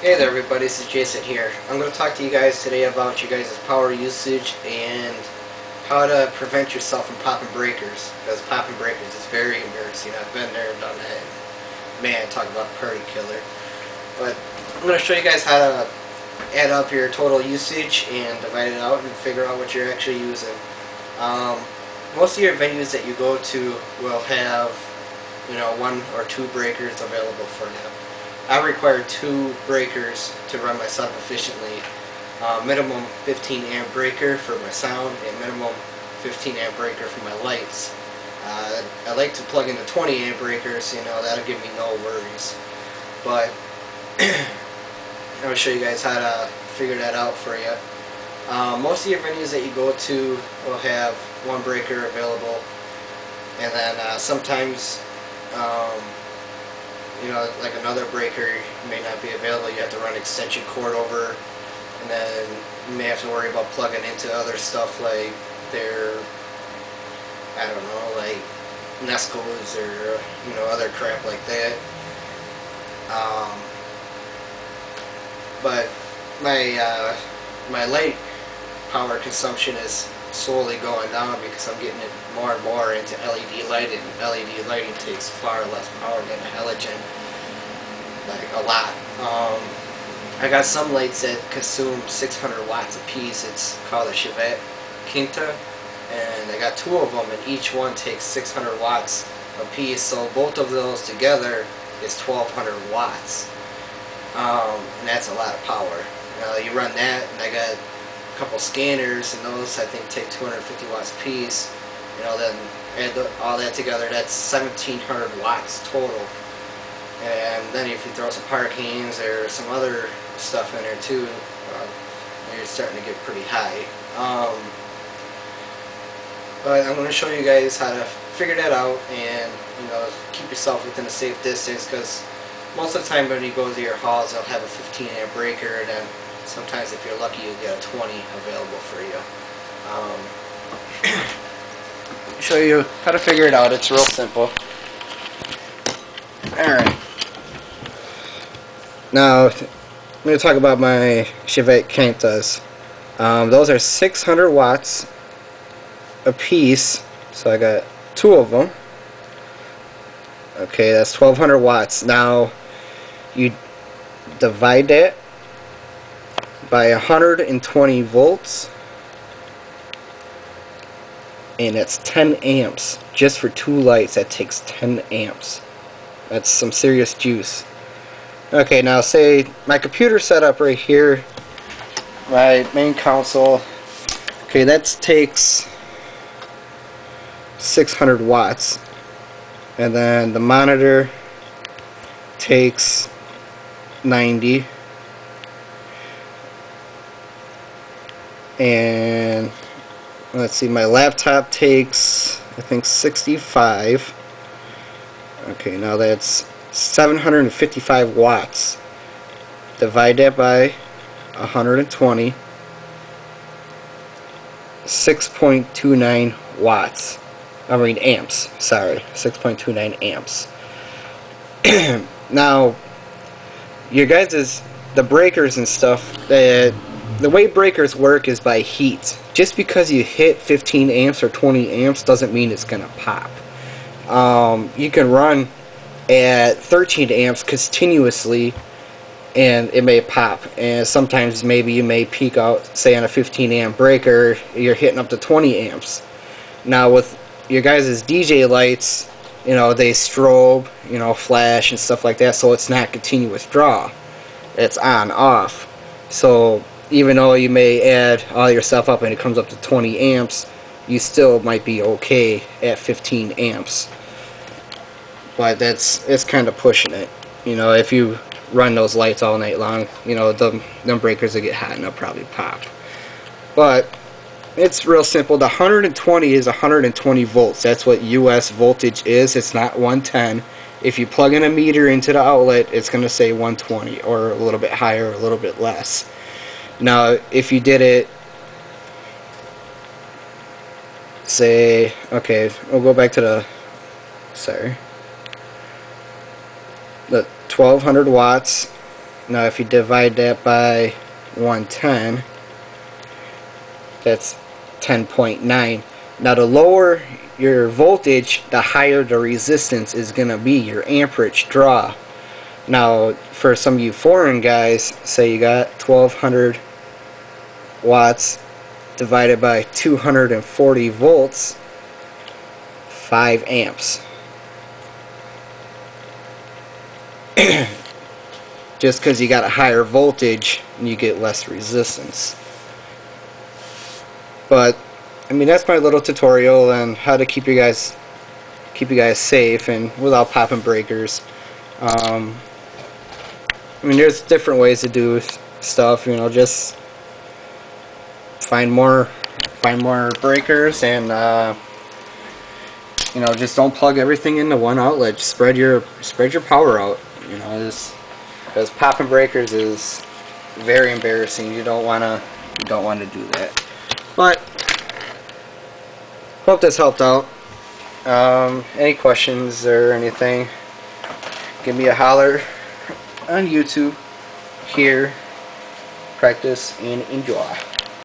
Hey there everybody, this is Jason here. I'm going to talk to you guys today about you guys' power usage and how to prevent yourself from popping breakers, because popping breakers is very embarrassing. I've been there and done that. Man, talk about a party killer. But I'm going to show you guys how to add up your total usage and divide it out and figure out what you're actually using. Most of your venues that you go to will have, one or two breakers available for you. I require 2 breakers to run my sub efficiently. Minimum 15 amp breaker for my sound and minimum 15 amp breaker for my lights. I like to plug in the 20 amp breakers, that'll give me no worries. But I'll show you guys how to figure that out for you. Most of your venues that you go to will have 1 breaker available, and then sometimes like another breaker may not be available. You have to run extension cord over, and then you may have to worry about plugging into other stuff like their, I don't know, like Nescos or other crap like that. But my light power consumption is slowly going down because I'm getting it more and more into LED lighting. LED lighting takes far less power than a halogen, like a lot. I got some lights that consume 600 watts a piece. It's called a Chevette Quinta, and I got 2 of them, and each one takes 600 watts a piece. So both of those together is 1200 watts, and that's a lot of power. You run that, and I got a couple scanners, and those I think take 250 watts a piece. Then add all that together, that's 1700 watts total. And then if you throw some Parkins or some other stuff in there too, you're starting to get pretty high. But I'm going to show you guys how to figure that out and keep yourself within a safe distance, because most of the time when you go to your halls, they'll have a 15 amp breaker, and then sometimes if you're lucky you'll get a 20 available for you. Show you how to figure it out. It's real simple. Alright. Now, I'm going to talk about my Chevette Quintas. Those are 600 watts a piece, so I got 2 of them. Okay, that's 1200 watts. Now, you divide that by 120 volts, and that's 10 amps. Just for 2 lights, that takes 10 amps. That's some serious juice. Okay, now say my computer setup right here, my main console, okay, that takes 600 watts, and then the monitor takes 90, and let's see, my laptop takes, I think, 65. Okay, now that's 755 watts. Divide that by 120. 6.29 watts. I mean amps. Sorry, 6.29 amps. Now, your guys' the breakers and stuff, the way breakers work is by heat. Just because you hit 15 amps or 20 amps doesn't mean it's gonna pop. You can run at 13 amps continuously and it may pop, and sometimes maybe you may peak out, say on a 15 amp breaker you're hitting up to 20 amps. Now with your guys' DJ lights, they strobe, flash and stuff like that, so it's not continuous draw, it's on off. So even though you may add all your stuff up and it comes up to 20 amps, you still might be okay at 15 amps. But it's kind of pushing it. If you run those lights all night long, them breakers will get hot and they'll probably pop. But it's real simple. The 120 is 120 volts. That's what US voltage is. It's not 110. If you plug in a meter into the outlet, it's going to say 120, or a little bit higher or a little bit less. Now, if you did it, say, okay, we'll go back to the, sorry, the 1200 watts Now if you divide that by 110, that's 10.9. Now the lower your voltage, the higher the resistance is going to be, your amperage draw. Now for some of you foreign guys, say you got 1200 watts divided by 240 volts, 5 amps. Just because you got a higher voltage, you get less resistance. But I mean, that's my little tutorial on how to keep you guys safe and without popping breakers. I mean, there's different ways to do stuff. You know, just find more breakers, and you know, just don't plug everything into one outlet. Just spread your power out. You know, because popping breakers is very embarrassing. You don't wanna do that. But hope this helped out. Any questions or anything, give me a holler on YouTube. Here, practice and enjoy.